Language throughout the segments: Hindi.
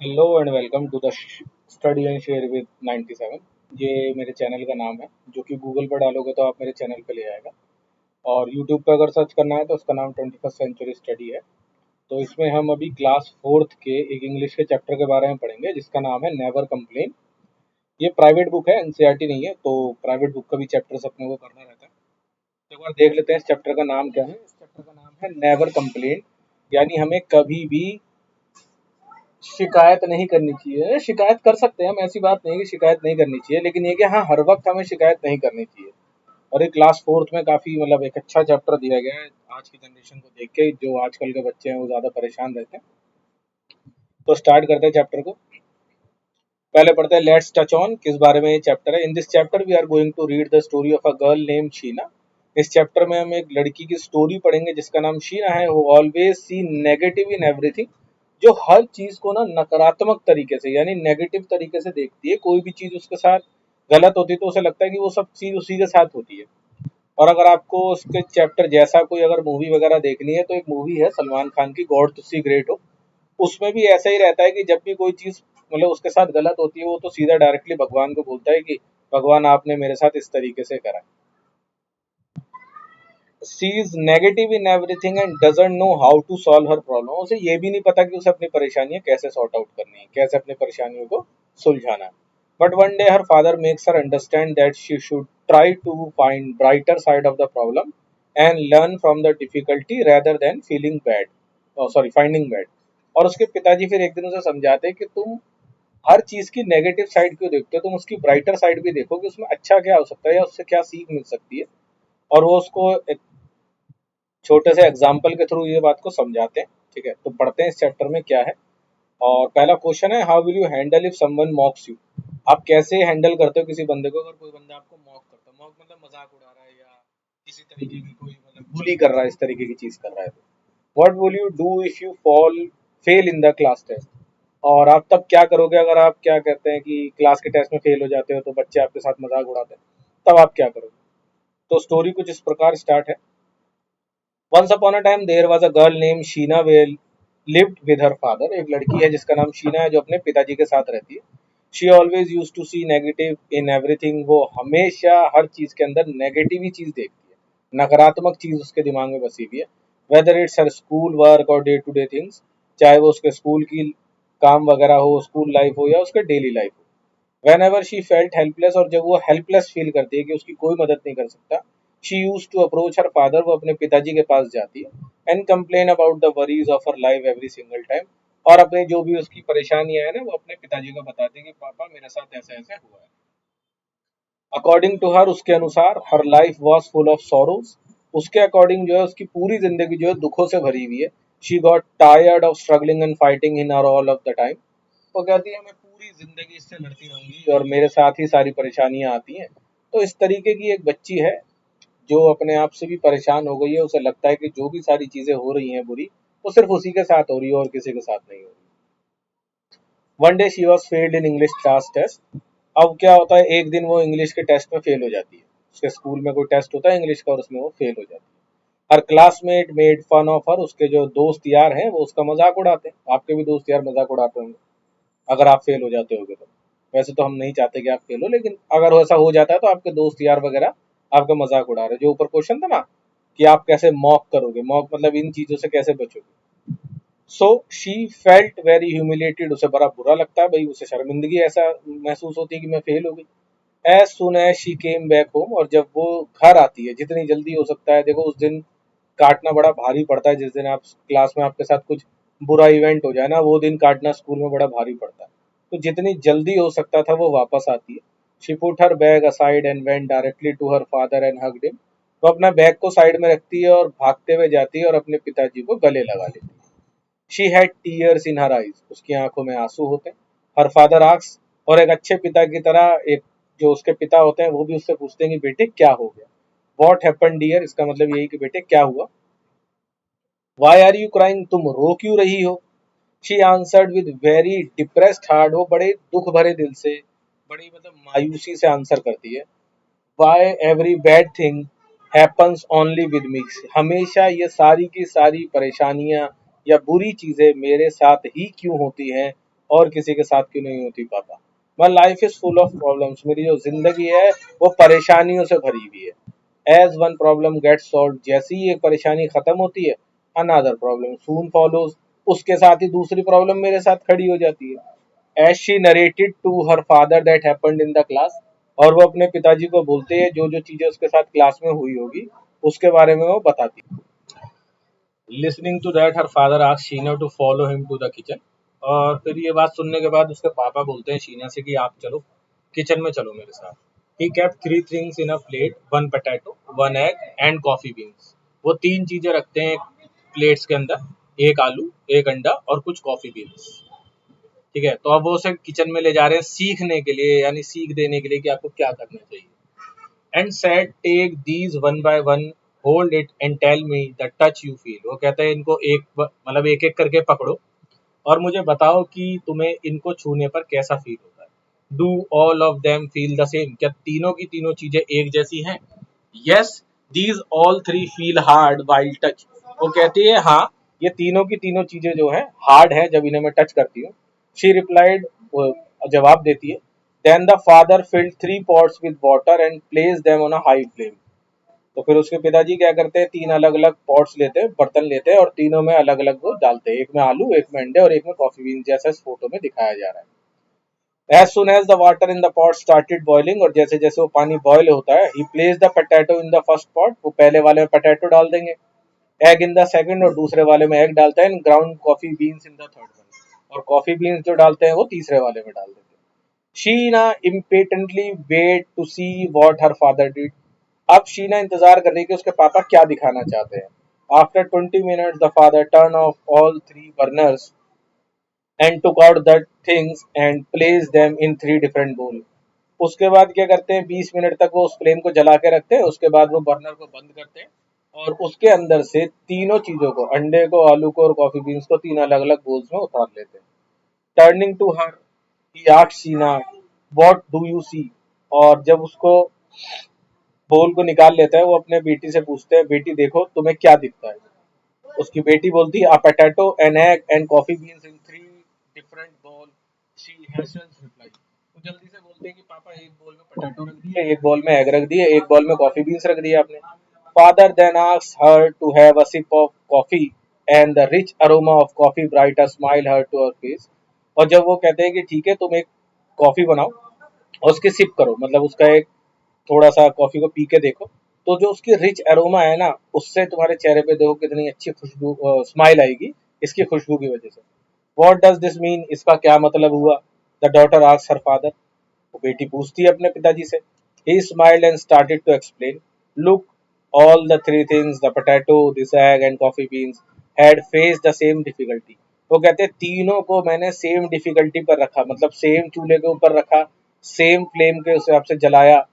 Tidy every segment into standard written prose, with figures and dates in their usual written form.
Hello and welcome to the study and share with 97। ये मेरे चैनल का नाम है, जो कि गूगल पर डालोगे तो आप मेरे चैनल पे ले आएगा। और यूट्यूब पर अगर सर्च करना है तो उसका नाम 21st सेंचुरी स्टडी है। तो इसमें हम अभी क्लास फोर्थ के एक इंग्लिश के चैप्टर के बारे में पढ़ेंगे, जिसका नाम है नेवर कंप्लेन। ये प्राइवेट बुक है, एनसीईआरटी नहीं है, तो प्राइवेट बुक का भी चैप्टर अपने को करना रहता है। तो एक बार देख लेते हैं इस चैप्टर का नाम क्या है। इस चैप्टर का नाम है नेवर कंप्लेन, यानी हमें कभी भी शिकायत नहीं करनी चाहिए। शिकायत कर सकते हैं हम, ऐसी बात नहीं है कि शिकायत नहीं करनी चाहिए, लेकिन ये कि हाँ, हर वक्त हमें शिकायत नहीं करनी चाहिए। और ये क्लास फोर्थ में काफ़ी मतलब एक अच्छा चैप्टर दिया गया है आज की जनरेशन को देख के। जो आजकल के बच्चे हैं वो ज़्यादा परेशान रहते हैं। तो स्टार्ट करते हैं चैप्टर को। पहले पढ़ते हैं लेट्स टच ऑन, किस बारे में ये चैप्टर है। In this chapter we are going to read the story of a girl name Sheena. इस चैप्टर में हम एक लड़की की स्टोरी पढ़ेंगे जिसका नाम शीना है। वो always see negative in everything, जो हर चीज को ना नकारात्मक तरीके से यानी नेगेटिव तरीके से देखती है। कोई भी चीज उसके साथ गलत होती है तो उसे लगता है कि वो सब चीज उसी के साथ होती है। और अगर आपको उसके चैप्टर जैसा कोई अगर मूवी वगैरह देखनी है तो एक मूवी है सलमान खान की, गॉड टू सी ग्रेट हो। उसमें भी ऐसा ही रहता है कि जब भी कोई चीज मतलब उसके साथ गलत होती है वो तो सीधा डायरेक्टली भगवान को बोलता है कि भगवान आपने मेरे साथ इस तरीके से करा। She is negative in everything and doesn't know how to solve her problem. उसे ये भी नहीं पता कि उसे अपनी परेशानियां कैसे सॉर्ट आउट करनी है, कैसे अपनी परेशानियों को सुलझाना है। But one day her father makes her understand that she should try to find brighter side of the problem and learn from the difficulty rather than feeling bad, sorry finding bad. और उसके पिताजी फिर एक दिन उसे समझाते हैं कि तुम हर चीज की नेगेटिव साइड क्यों देखते हो, तुम उसकी ब्राइटर साइड भी देखो कि उसमें अच्छा क्या हो सकता है या उससे क्या सीख मिल सकती है। और वो उसको एक छोटे से एग्जाम्पल के थ्रू ये बात को समझाते हैं। ठीक है, तो पढ़ते हैं इस चैप्टर में क्या है। और पहला क्वेश्चन है, how will you handle if someone मॉक्स you. आप कैसे हैंडल करते हो किसी बंदे को अगर कोई बंदा आपको मॉक करता है। मॉक मतलब मजाक उड़ा रहा है या किसी तरीके की कोई मतलब बुली कर रहा है, इस तरीके की चीज कर रहा है। तो what will you do if you fail in the class test. और आप तब क्या करोगे अगर आप क्या कहते हैं कि क्लास के टेस्ट में फेल हो जाते हो तो बच्चे आपके साथ मजाक उड़ाते हैं, तब आप क्या करोगे। तो स्टोरी कुछ इस प्रकार स्टार्ट है। Once upon a time there was a girl name Sheena well lived with her father. एक लड़की है जिसका नाम शीना है जो अपने पिताजी के साथ रहती है। She always use to see negative in everything. वो हमेशा हर चीज के अंदर नेगेटिव ही चीज देखती है, नकारात्मक चीज उसके दिमाग में बसी हुई है। Whether it's her school work और डे टू डे थिंग्स, चाहे वो उसके स्कूल की काम वगैरह हो, स्कूल लाइफ हो या उसके डेली लाइफ हो। When ever she felt helpless, और जब वो हेल्पलेस फील करती है कि उसकी कोई मदद नहीं कर सकता, she use to approach her father. वो अपने पिताजी के पास जाती है and complain about the worries of her life every single time. और अपने जो भी उसकी परेशानियां है ना वो अपने पिताजी को बताती है कि पापा मेरे साथ ऐसा ऐसा हुआ है। अकॉर्डिंग टू हर, उसके अनुसार, हर life was full of sorrows. उसके अकॉर्डिंग जो है उसकी पूरी जिंदगी जो है दुखों से भरी हुई है। She got tired of struggling and fighting in are all of the time. वो कहती है मैं पूरी जिंदगी इससे लड़ती रहूंगी और मेरे साथ ही सारी परेशानियां आती हैं। तो इस तरीके की एक बच्ची है जो अपने आप से भी परेशान हो गई है। उसे लगता है कि जो भी सारी चीजें हो रही हैं बुरी, वो सिर्फ उसी के साथ हो रही है और किसी के साथ नहीं हो रही। One day she was failed in English class test. अब क्या होता है, एक दिन वो इंग्लिश के टेस्ट में फेल हो जाती है। उसके स्कूल में कोई टेस्ट होता है इंग्लिश का और उसमें वो फेल हो जाती है। Her classmate made fun of her. उसके जो दोस्त यार हैं वो उसका मजाक उड़ाते हैं। आपके भी दोस्त यार मजाक उड़ाते होंगे अगर आप फेल हो जाते होगे तो। वैसे तो हम नहीं चाहते कि आप फेल हो, लेकिन अगर ऐसा हो जाता है तो आपके दोस्त यार वगैरह आपका मजाक उड़ा रहे। जो ऊपर क्वेश्चन था ना कि आप कैसे मॉक करोगे, मॉक मतलब इन चीजों से कैसे बचोगे। So she felt very humiliated. उसे बड़ा बुरा लगता है भाई, उसे शर्मिंदगी ऐसा महसूस होती है कि मैं फेल हो गई। As soon as she came back home, और जब वो घर आती है जितनी जल्दी हो सकता है। देखो उस दिन काटना बड़ा भारी पड़ता है, जिस दिन आप क्लास में आपके साथ कुछ बुरा इवेंट हो जाए ना, वो दिन काटना स्कूल में बड़ा भारी पड़ता है। तो जितनी जल्दी हो सकता था वो वापस आती है। She put her bag aside and went directly to her father and hugged him. वो अपना बैग को साइड में रखती है और भागते हुए जाती है और अपने पिताजी को गले लगा लेती है। She had tears in her eyes. उसकी आंखों में आंसू होते हैं। हर फादर आस्क्स, और एक अच्छे पिता की तरह एक जो उसके पिता होते हैं वो भी उससे पूछते हैं कि बेटे क्या हो गया। वॉट हैपन डियर, इसका मतलब यही कि बेटे क्या हुआ। वाई आर यू क्राइंग, तुम रो क्यों रही हो। She answered with very depressed heart. वो बड़े दुख भरे दिल से, बड़ी मतलब मायूसी से आंसर करती है। Why every bad thing happens only with me. हमेशा ये सारी की सारी परेशानियां या बुरी चीजें मेरे साथ ही क्यों होती हैं, और किसी के साथ क्यों नहीं होती पापा? My life is full of problems, मेरी जो जिंदगी है वो परेशानियों से भरी हुई है। As one problem gets solve, जैसी ही एक परेशानी खत्म होती है अनदर प्रॉब्लम सून फॉलोज, उसके साथ ही दूसरी प्रॉब्लम मेरे साथ खड़ी हो जाती है। As she narrated to her father that happened in the class, और वो अपने पिताजी को बोलते हैं जो जो चीजें उसके साथ क्लास में हुई होगी उसके बारे में वो बताती है। Listening to that her father asked Sheena to follow him to the kitchen, और फिर ये बात सुनने के बाद उसके पापा बोलते हैं शीना से कि आप चलो किचन में, चलो मेरे साथ। He kept three things in a plate, one potato, one egg and coffee beans. वो तीन चीजें रखते हैं प्लेट्स के अंदर, एक आलू, एक अंडा और कुछ कॉफी बीन्स। ठीक है, तो अब वो उसे किचन में ले जा रहे हैं सीखने के लिए, यानी सीख देने के लिए कि आपको क्या करना चाहिए। And said take these one by one, hold it and tell me the touch you feel. वो कहते हैं इनको एक मतलब एक एक करके पकड़ो और मुझे बताओ कि तुम्हें इनको छूने पर कैसा फील होता है। Do all of them feel the same, क्या तीनों की तीनों चीजें एक जैसी हैं? Yes, these all three feel hard while touch. वो कहती है हाँ, ये तीनों की तीनों चीजें जो है हार्ड है जब इन्हें मैं टच करती हूँ। शी रिप्लाइड, जवाब देती है। Then the father filled three pots with water and place them on a high flame. तो फिर उसके पिताजी क्या करते हैं, तीन अलग अलग पॉट्स लेते हैं, बर्तन लेते हैं और तीनों में अलग अलग वो डालते हैं, एक में आलू, एक में अंडे और एक में कॉफी बीन, जैसा इस फोटो में दिखाया जा रहा है। As soon as the water in the pot started boiling, और जैसे जैसे वो पानी बॉयल होता है, he placed the potato in the first pot, वो पहले वाले में पोटैटो डाल देंगे, egg in the second, और दूसरे वाले में एग डालते हैं, ground coffee beans in the third one, और कॉफी बीन्स जो डालते हैं वो तीसरे वाले में डाल देते हैं। Sheena impatiently wait to see what her father did, अब शीना इंतजार कर रही है कि उसके पापा क्या दिखाना चाहते हैं। After 20 minutes the father turned off all three burners and took out the things and placed them in three different bowls। उसके बाद क्या करते हैं, 20 मिनट तक वो उस फ्लेम को जला के रखते हैं, उसके बाद वो बर्नर को बंद करते हैं और उसके अंदर से तीनों चीजों को, अंडे को, आलू को और कॉफी बीन्स को, तीन अलग अलग बोल्स में उतार लेते हैं। Turning to her he asked Sheena what do you see, और जब उसको बोल को निकाल लेता है वो अपने बेटी से पूछते हैं बेटी देखो तुम्हें क्या दिखता है। उसकी बेटी बोलती है, अ potato, an egg and coffee beans in three different ball, she hassles reply. वो जल्दी से बोलते हैं कि पापा एक बॉल में पोटैटो रख दिए, एक बॉल में एग रख दिए, एक बॉल में कॉफी बीन्स रख दिए आपने। Father then asks her to have a sip of coffee and the rich aroma of coffee bright a smile her to her face. और जब वो कहते हैं कि ठीक है तुम एक कॉफी बनाओ और उसकी सिप करो, मतलब उसका एक थोड़ा सा कॉफी को पी के देखो, तो जो उसकी रिच एरोमा है ना, उससे तुम्हारे चेहरे पे देखो कितनी अच्छी खुशबू, स्माइल आएगी इसकी खुशबू की वजह से। व्हाट डज दिस मीन, इसका क्या मतलब हुआ? The daughter asks her father, वो बेटी पूछती है अपने पिताजी से। He smiled and started to explain, look, all the three things, the potato, this egg and coffee beans had faced the same difficulty. वो कहते हैं तीनों को मैंने सेम डिफिकल्टी पर रखा, मतलब सेम चूल्हे के ऊपर रखा, सेम फ्लेम के हिसाब से जलाया,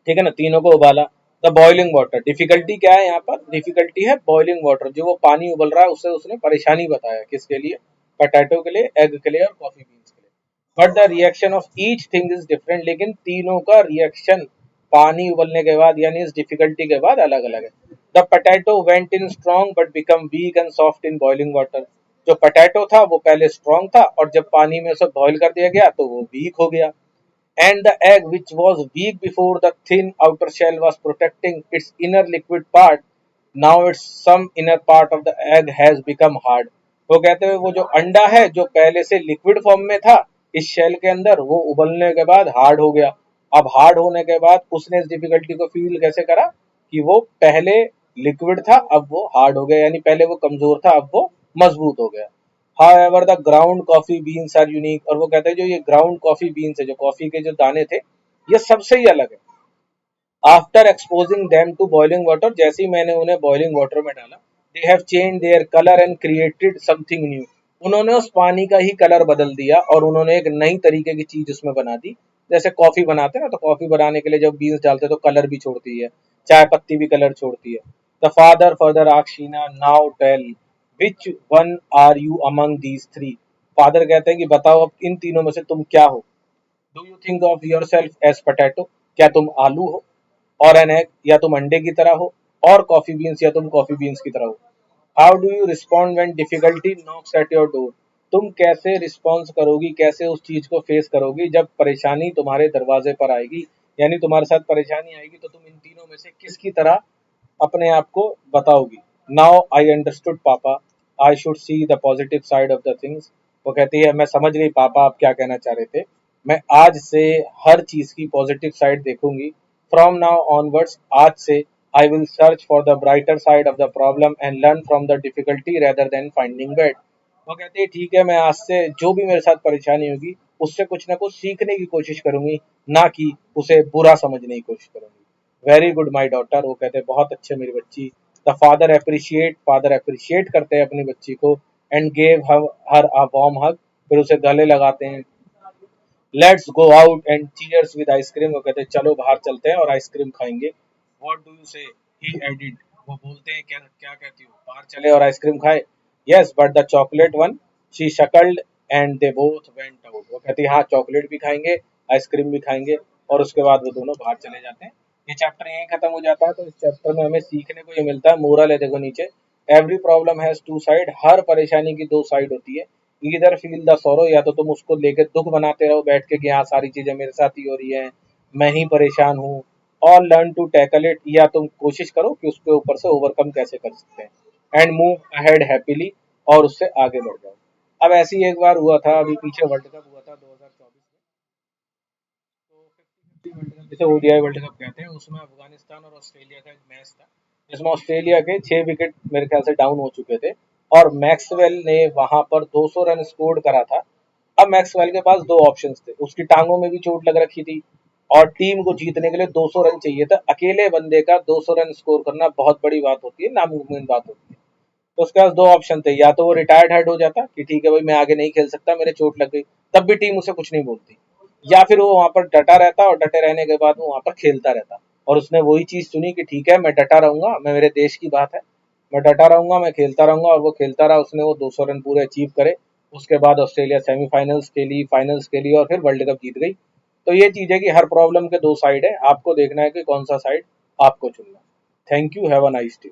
ठीक है ना, तीनों को उबाला। द बॉइलिंग वाटर, डिफिकल्टी क्या है यहाँ पर, डिफिकल्टी है बॉइलिंग वाटर, जो वो पानी उबल रहा है उससे उसने परेशानी बताया, किसके लिए, पोटैटो के लिए, एग के लिए और कॉफी बीन्स के लिए। But the reaction of each thing is different, लेकिन तीनों का रिएक्शन पानी उबलने के बाद यानी इस डिफिकल्टी के बाद अलग अलग है। The potato went in strong but become weak and soft in boiling water, जो पोटैटो था वो पहले स्ट्रॉन्ग था और जब पानी में उसे बॉईल कर दिया गया तो वो वीक हो गया। And the egg, which was weak before the thin outer shell was protecting its inner liquid part, now its some inner part of the egg has become hard। वो कहते हैं वो जो अंडा है जो पहले से लिक्विड फॉर्म में था इस शेल के अंदर, वो उबलने के बाद हार्ड हो गया। अब हार्ड होने के बाद उसने इस डिफिकल्टी को फील कैसे करा कि वो पहले लिक्विड था अब वो हार्ड हो गया, यानी पहले वो कमजोर था अब वो मजबूत हो गया। However, the ground coffee beans are unique, और वो कहते हैं जो ये ग्राउंड कॉफी बीन्स है, जो कॉफी के जो दाने थे, ये सबसे ही अलग है। After exposing them to boiling water, जैसे ही मैंने उन्हें बॉइलिंग वाटर में डाला, they have change their colour and created something new, उन्होंने उस पानी का ही कलर बदल दिया और उन्होंने एक नई तरीके की चीज उसमें बना दी। जैसे कॉफी बनाते हैं ना, तो कॉफी बनाने के लिए जब बीन्स डालते हैं तो कलर भी छोड़ती है, चाय पत्ती भी कलर छोड़ती है। The father further asked Sheena, now tell which one are you among these three. Father कहते हैं कि बताओ अब इन तीनों में से तुम क्या हो। Do you think of yourself as potato, क्या तुम आलू हो, और एन एग, या तुम अंडे की तरह हो, और कॉफी बीन्स, या तुम कॉफी बीन्स की तरह हो। How do you respond when difficulty Knox at your door, तुम कैसे रिस्पॉन्स करोगी, कैसे उस चीज को फेस करोगी जब परेशानी तुम्हारे दरवाजे पर आएगी, यानी तुम्हारे साथ परेशानी आएगी तो तुम इन तीनों में से किसकी तरह अपने आप को बताओगी। नाउ आई अंडरस्टूड पापा, I should see the positive side of the things. वो कहती है मैं समझ गई पापा आप क्या कहना चाह रहे थे, मैं आज से हर चीज की पॉजिटिव साइड देखूंगी। फ्रॉम नाउ ऑनवर्ड्स, आज से I will search for the brighter side of the problem and learn from the difficulty rather then finding bad. वो कहती है ठीक है, मैं आज से जो भी मेरे साथ परेशानी होगी उससे कुछ ना कुछ सीखने की कोशिश करूंगी, ना कि उसे बुरा समझने की कोशिश करूंगी। वेरी गुड माई डॉटर, वो कहते हैं बहुत अच्छे मेरी बच्ची। द फादर अप्रिशिएट करते हैं अपनी बच्ची को and gave her a warm hug, फिर उसे गले लगाते हैं। Let's go out and cheers with ice cream, वो कहते हैं चलो बाहर चलते हैं और आइसक्रीम खाएंगे। व्हाट डू यू से, ही एडिड, वो बोलते हैं क्या क्या कहती हो, बाहर चले और आइसक्रीम खाए। Yes but the chocolate one, she chuckled and they both went out, वो कहती है हाँ चॉकलेट भी खाएंगे आइसक्रीम भी खाएंगे, और उसके बाद वो दोनों बाहर चले जाते हैं। ये चैप्टर यहीं खत्म हो जाता है। तो इस चैप्टर में हमें सीखने को ये मिलता है, मोरल है देखो नीचे, every problem has two side, हर परेशानी की दो साइड होती है। ईदर फील द सॉरो, या तो तुम उसको लेकर दुख बनाते रहो बैठ के कि हाँ सारी चीजें मेरे साथ ही हो रही है, मैं ही परेशान हूँ, और लर्न टू टैकल इट, या तुम कोशिश करो कि उसके ऊपर से ओवरकम कैसे कर सकते हैं एंड मूव अहेड हैप्पीली, और उससे आगे बढ़ जाओ। अब ऐसे ही एक बार हुआ था, अभी पीछे वर्ल्ड कप हुआ था 2024 में, तो 50-50 वर्ल्ड कप जिसे ओडीआई वर्ल्ड कप कहते हैं, उसमें अफगानिस्तान और ऑस्ट्रेलिया का एक मैच था जिसमें ऑस्ट्रेलिया के 6 विकेट मेरे ख्याल से डाउन हो चुके थे, और मैक्सवेल ने वहां पर 200 रन स्कोर करा था। अब मैक्सवेल के पास दो ऑप्शंस थे, उसकी टांगों में भी चोट लग रखी थी और टीम को जीतने के लिए 200 रन चाहिए था। अकेले बंदे का 200 रन स्कोर करना बहुत बड़ी बात होती है, नामुमकिन बात होती है। तो उसके पास दो ऑप्शन थे, या तो वो रिटायर्ड हेड हो जाता कि ठीक है भाई मैं आगे नहीं खेल सकता मेरे चोट लग गई, तब भी टीम उसे कुछ नहीं बोलती, या फिर वो वहां पर डटा रहता और डटे रहने के बाद वो वहां पर खेलता रहता। और उसने वही चीज चुनी कि ठीक है मैं डटा रहूंगा, मैं मेरे देश की बात है, मैं डटा रहूंगा, मैं खेलता रहूंगा, और वो खेलता रहा, उसने वो 200 रन पूरे अचीव करे। उसके बाद ऑस्ट्रेलिया सेमीफाइनल्स खेली, फाइनल्स खेली और फिर वर्ल्ड कप जीत गई। तो ये चीज है कि हर प्रॉब्लम के दो साइड है, आपको देखना है कि कौन सा साइड आपको चुनना है। Thank you, have a nice day.